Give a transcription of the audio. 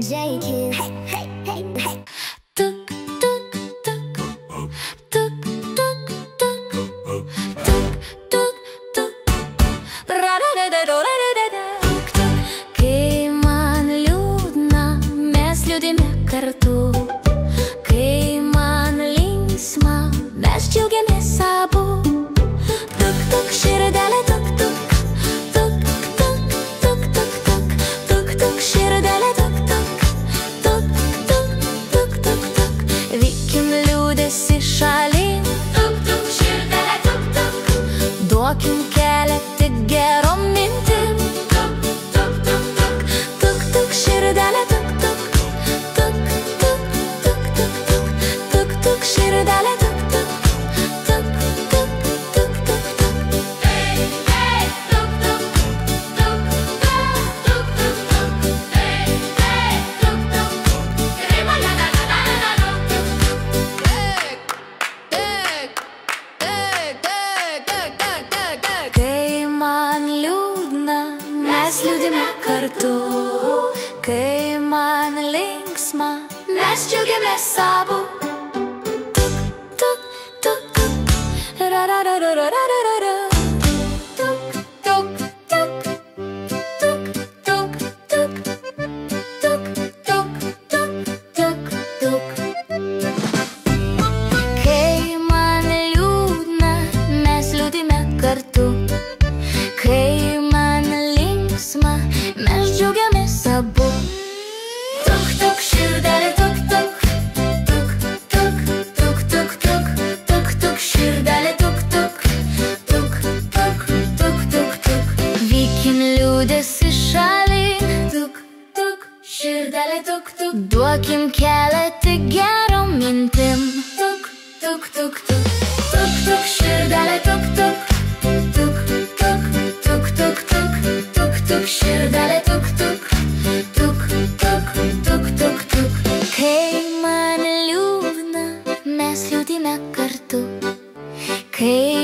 J.Q. Hey, hey, hey. Tuk, tuk, tuk. Tuk, tuk, tuk. Tuk, tuk, tuk. Ra-ra-ra-ra-ra-ra-ra-ra. Kai man liūdna, mes liūdime kartu. Kai man linksma, mes džiaugiamės abu. Tuk, tuk, širdelė, tuk, tuk. Tuk, tuk, tuk, tuk, tuk. Tuk, tuk, širdelė, tuk, tuk. Tuk, tuk, tuk, tuk, tuk. Vykim liūdesį šalin. Tuk, tuk, širdelė, tuk, tuk. Duokim kelią tik gerom mintim. Tuk, tuk, tuk, tuk. Tuk, tuk, širdelė, tuk, tuk. Tuk, tuk, tuk, tuk, tuk. Tuk, tuk, širdelė, tuk, tuk. Tuk, tuk, tuk, tuk, tuk. Hey, hey, tuk, tuk. Tuk, tuk, tuk, tuk, tuk. Hey, hey, tuk, tuk. Rima-la-la-la-la-la-la. Tuk, tuk. Kai man liūdna, mes liūdime kartu. Kai man linksma, mes džiaugiamės abu. Tuk, tuk, tuk, tuk. Ra-ra-ra-ra-ra-ra-ra-ra. Tuk, tuk, tuk. Tuk, tuk, tuk. Tuk, tuk, tuk, tuk, tuk. Kai man liūdna, mes liūdime kartu. Kai man linksma, mes džiaugiamės abu. Tuk, tuk, širdelė, tuk, tuk. Tuk, tuk, tuk, tuk, tuk. Tuk, tuk, širdelė, tuk, tuk. Tuk, tuk, tuk, tuk, tuk. Vykim liūdesį šalin. Tuk, tuk, širdelė, tuk, tuk. Duokim kelią tik gerom mintim. Tuk, tuk, tuk, tuk. Tuk, tuk, širdelė, tuk, tuk. Tuk, tuk, tuk, tuk, tuk. Tuk, tuk, širdelė, tuk, tuk. Tuk, tuk, tuk, tuk, tuk. Kai man liūdna, mes liūdime kartu. Kai